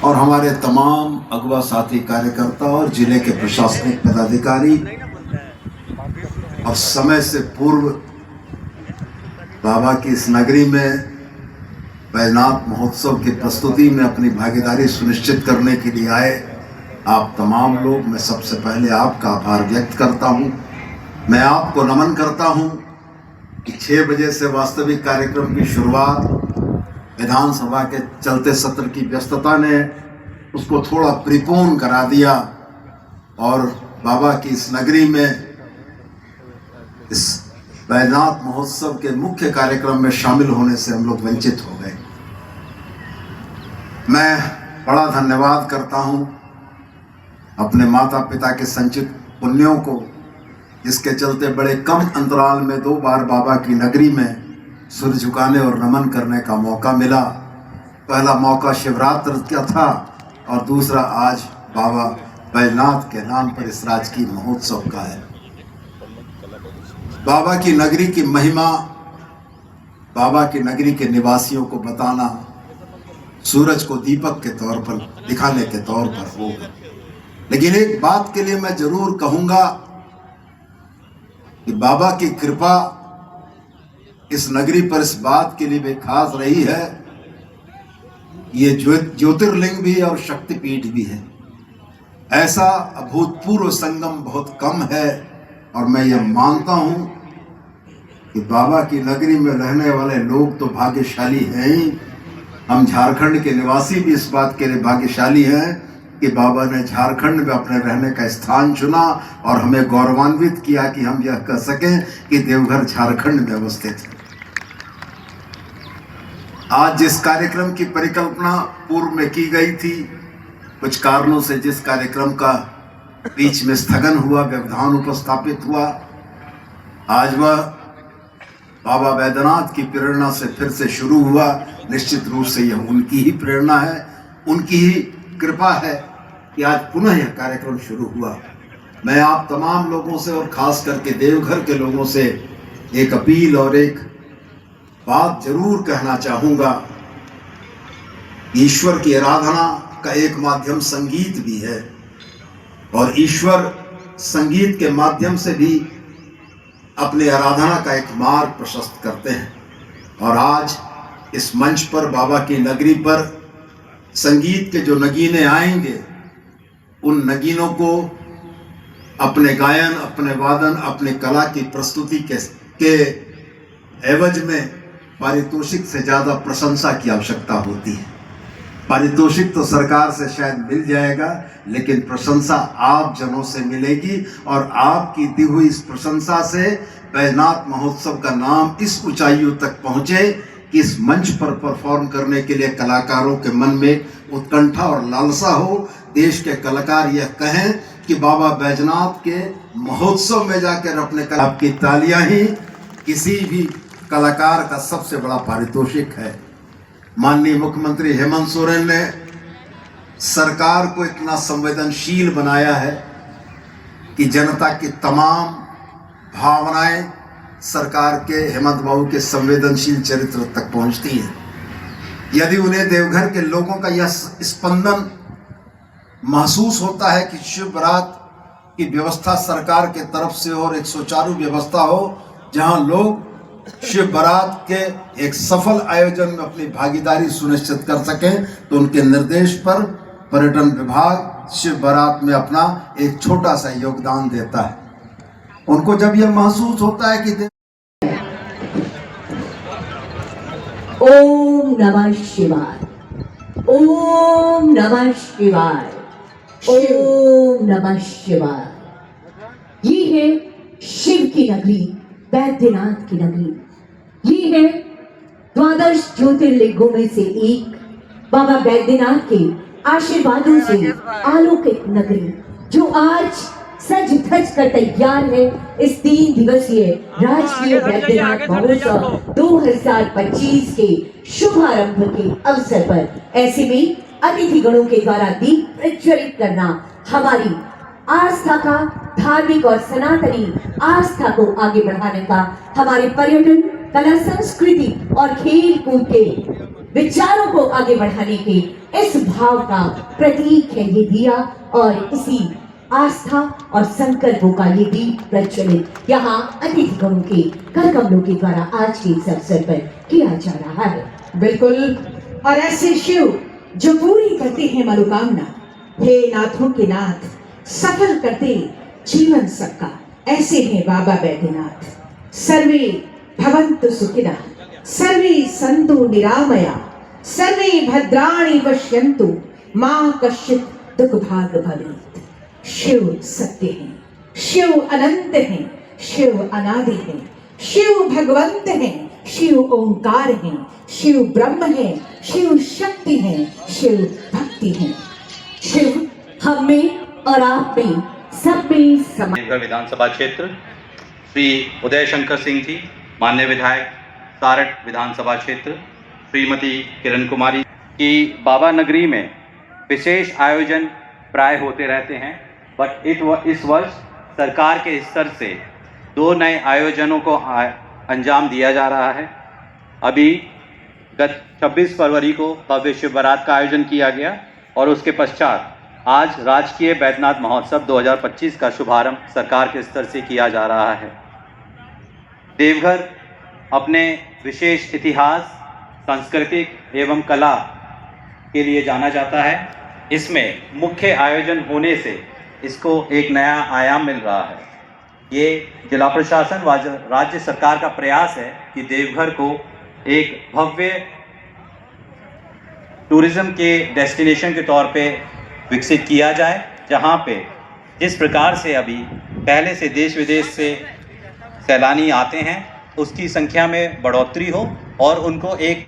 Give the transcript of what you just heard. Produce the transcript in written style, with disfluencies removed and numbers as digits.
और हमारे तमाम अगवा साथी कार्यकर्ता और जिले के प्रशासनिक पदाधिकारी और समय से पूर्व बाबा की इस नगरी में बैजनाथ महोत्सव की प्रस्तुति में अपनी भागीदारी सुनिश्चित करने के लिए आए आप तमाम लोग, मैं सबसे पहले आपका आभार व्यक्त करता हूं। मैं आपको नमन करता हूं कि 6 बजे से वास्तविक कार्यक्रम की शुरुआत विधानसभा के चलते सत्र की व्यस्तता ने उसको थोड़ा परिपूर्ण करा दिया और बाबा की इस नगरी में इस बैजनाथ महोत्सव के मुख्य कार्यक्रम में शामिल होने से हम लोग वंचित हो गए। मैं बड़ा धन्यवाद करता हूं अपने माता पिता के संचित पुण्यों को, जिसके चलते बड़े कम अंतराल में 2 बार बाबा की नगरी में सिर झुकाने और नमन करने का मौका मिला। पहला मौका शिवरात्रि का था और दूसरा आज बाबा बैजनाथ के नाम पर इस राजकीय महोत्सव का है। बाबा की नगरी की महिमा बाबा की नगरी के निवासियों को बताना सूरज को दीपक के तौर पर दिखाने के तौर पर होगा। लेकिन एक बात के लिए मैं जरूर कहूंगा कि बाबा की कृपा इस नगरी पर इस बात के लिए भी खास रही है, ये ज्योतिर्लिंग भी और शक्तिपीठ भी है। ऐसा अभूतपूर्व संगम बहुत कम है और मैं ये मानता हूं कि बाबा की नगरी में रहने वाले लोग तो भाग्यशाली हैं ही। हम झारखंड के निवासी भी इस बात के लिए भाग्यशाली हैं कि बाबा ने झारखंड में अपने रहने का स्थान चुना और हमें गौरवान्वित किया कि हम यह कह सकें कि देवघर झारखंड में अवस्थित है। आज जिस कार्यक्रम की परिकल्पना पूर्व में की गई थी, कुछ कारणों से जिस कार्यक्रम का बीच में स्थगन हुआ, व्यवधान उपस्थापित हुआ, आज वह बाबा बैद्यनाथ की प्रेरणा से फिर से शुरू हुआ। निश्चित रूप से यह उनकी ही प्रेरणा है, उनकी ही कृपा है कि आज पुनः यह कार्यक्रम शुरू हुआ। मैं आप तमाम लोगों से और खास करके देवघर के लोगों से एक अपील और एक बात जरूर कहना चाहूँगा। ईश्वर की आराधना का एक माध्यम संगीत भी है और ईश्वर संगीत के माध्यम से भी अपने आराधना का एक मार्ग प्रशस्त करते हैं। और आज इस मंच पर बाबा की नगरी पर संगीत के जो नगीने आएंगे, उन नगीनों को अपने गायन, अपने वादन, अपने कला की प्रस्तुति के एवज में पारितोषिक से ज़्यादा प्रशंसा की आवश्यकता होती है। पारितोषिक तो सरकार से शायद मिल जाएगा, लेकिन प्रशंसा आप जनों से मिलेगी और आपकी दी हुई इस प्रशंसा से बैजनाथ महोत्सव का नाम इस ऊंचाइयों तक पहुँचे कि इस मंच पर परफॉर्म करने के लिए कलाकारों के मन में उत्कंठा और लालसा हो। देश के कलाकार यह कहें कि बाबा बैजनाथ के महोत्सव में जाकर अपने आपकी तालियां ही किसी भी कलाकार का सबसे बड़ा पारितोषिक है। माननीय मुख्यमंत्री हेमंत सोरेन ने सरकार को इतना संवेदनशील बनाया है कि जनता की तमाम भावनाएं सरकार के, हेमंत बाबू के संवेदनशील चरित्र तक पहुंचती है। यदि उन्हें देवघर के लोगों का यह स्पंदन महसूस होता है कि शिव बारात की व्यवस्था सरकार के तरफ से और एक सुचारू व्यवस्था हो, जहां लोग शिव बारात के एक सफल आयोजन में अपनी भागीदारी सुनिश्चित कर सकें, तो उनके निर्देश पर पर्यटन विभाग शिव बारात में अपना एक छोटा सा योगदान देता है। उनको जब यह महसूस होता है कि ओम नमः शिवाय, ओम नमः शिवाय, ओम नमः शिवाय। ये है शिव की नगरी, बैद्यनाथ की नगरी। ये है 12 ज्योतिर्लिंगों में से एक बाबा बैद्यनाथ के आशीर्वादों से आलोकित नगरी, जो आज सज धज कर तैयार है इस 3 दिवसीय राजकीय बैद्यनाथ महोत्सव 2025 के शुभारंभ के अवसर पर। ऐसे में अतिथि गणों के द्वारा दीप प्रज्वलित करना हमारी आस्था का, धार्मिक और सनातनी आस्था को आगे बढ़ाने का, हमारे पर्यटन, कला, संस्कृति और खेल कूद के विचारों को आगे बढ़ाने के इस भाव का प्रतीक है ये दिया, और इसी आस्था और संकल्पों का ये दीप प्रज्वलित यहाँ अतिथिगणों के कर कमलों के द्वारा आज के इस अवसर पर किया जा रहा है। बिल्कुल, और ऐसे शिव जो पूरी करते हैं मनोकामना, हे नाथों के नाथ, सफल करते जीवन सबका, ऐसे हैं बाबा बैद्यनाथ। सर्वे भवन्तु सुखिनः, सर्वे सन्तु निरामया, सर्वे भद्राणि पश्यन्तु, मां कश्चित् दुःखभाग् भवेत्। शिव सत्य हैं, शिव अनंत हैं, शिव अनादि हैं, शिव भगवंत हैं, शिव ओंकार हैं, शिव ब्रह्म हैं, शिव शक्ति हैं, शिव भक्ति हैं। शिव हम में और आप में, सब में समान। देवघर विधानसभा क्षेत्र श्री उदय शंकर सिंह जी, माननीय विधायक सारठ विधानसभा क्षेत्र श्रीमती किरण कुमारी की बाबा नगरी में विशेष आयोजन प्राय होते रहते हैं, बट इस वर्ष सरकार के स्तर से 2 नए आयोजनों को अंजाम दिया जा रहा है। अभी गत 26 फरवरी को भव्य शिव बारात का आयोजन किया गया और उसके पश्चात आज राजकीय बैद्यनाथ महोत्सव 2025 का शुभारंभ सरकार के स्तर से किया जा रहा है। देवघर अपने विशेष इतिहास, सांस्कृतिक एवं कला के लिए जाना जाता है। इसमें मुख्य आयोजन होने से इसको एक नया आयाम मिल रहा है। ये जिला प्रशासन व राज्य सरकार का प्रयास है कि देवघर को एक भव्य टूरिज्म के डेस्टिनेशन के तौर पे विकसित किया जाए, जहाँ पे जिस प्रकार से अभी पहले से देश विदेश से सैलानी आते हैं उसकी संख्या में बढ़ोतरी हो और उनको एक